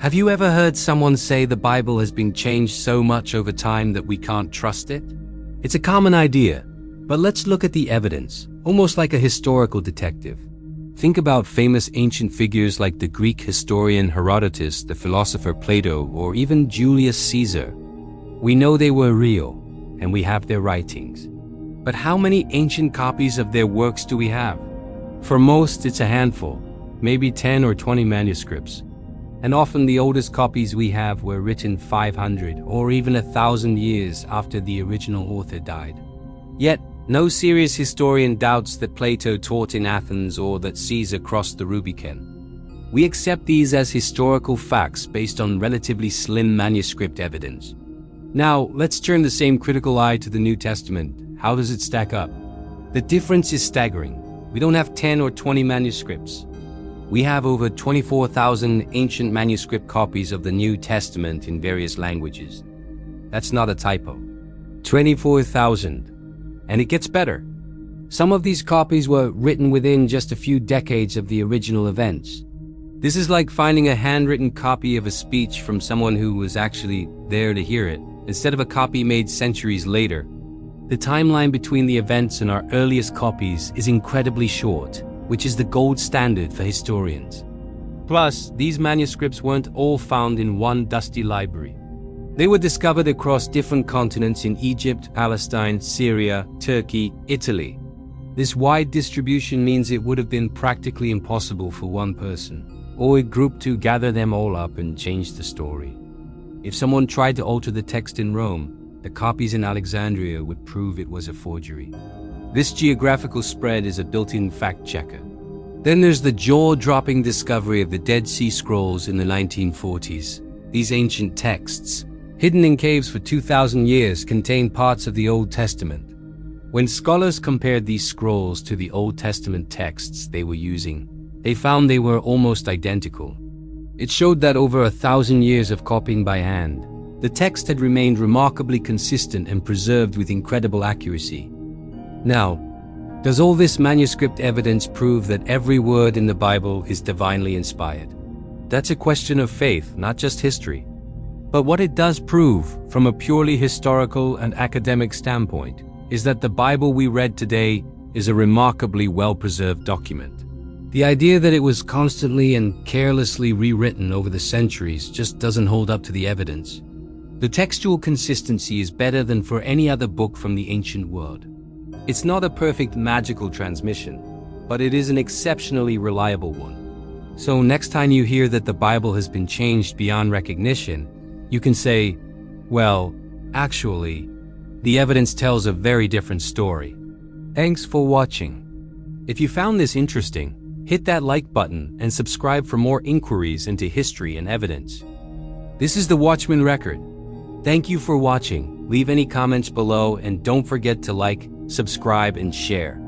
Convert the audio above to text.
Have you ever heard someone say the Bible has been changed so much over time that we can't trust it? It's a common idea, but let's look at the evidence, almost like a historical detective. Think about famous ancient figures like the Greek historian Herodotus, the philosopher Plato, or even Julius Caesar. We know they were real, and we have their writings. But how many ancient copies of their works do we have? For most, it's a handful, maybe 10 or 20 manuscripts. And often the oldest copies we have were written 500 or even 1,000 years after the original author died. Yet, no serious historian doubts that Plato taught in Athens or that Caesar crossed the Rubicon. We accept these as historical facts based on relatively slim manuscript evidence. Now, let's turn the same critical eye to the New Testament. How does it stack up? The difference is staggering. We don't have 10 or 20 manuscripts. We have over 24,000 ancient manuscript copies of the New Testament in various languages. That's not a typo. 24,000. And it gets better. Some of these copies were written within just a few decades of the original events. This is like finding a handwritten copy of a speech from someone who was actually there to hear it, instead of a copy made centuries later. The timeline between the events and our earliest copies is incredibly short, which is the gold standard for historians. Plus, these manuscripts weren't all found in one dusty library. They were discovered across different continents in Egypt, Palestine, Syria, Turkey, Italy. This wide distribution means it would have been practically impossible for one person or a group to gather them all up and change the story. If someone tried to alter the text in Rome, the copies in Alexandria would prove it was a forgery. This geographical spread is a built-in fact-checker. Then there's the jaw-dropping discovery of the Dead Sea Scrolls in the 1940s. These ancient texts, hidden in caves for 2,000 years, contain parts of the Old Testament. When scholars compared these scrolls to the Old Testament texts they were using, they found they were almost identical. It showed that over 1,000 years of copying by hand, the text had remained remarkably consistent and preserved with incredible accuracy. Now, does all this manuscript evidence prove that every word in the Bible is divinely inspired? That's a question of faith, not just history. But what it does prove, from a purely historical and academic standpoint, is that the Bible we read today is a remarkably well-preserved document. The idea that it was constantly and carelessly rewritten over the centuries just doesn't hold up to the evidence. The textual consistency is better than for any other book from the ancient world. It's not a perfect magical transmission, but it is an exceptionally reliable one. So next time you hear that the Bible has been changed beyond recognition, you can say, well, actually, the evidence tells a very different story. Thanks for watching. If you found this interesting, hit that like button and subscribe for more inquiries into history and evidence. This is the Watchman Record. Thank you for watching. Leave any comments below and don't forget to like, subscribe, and share.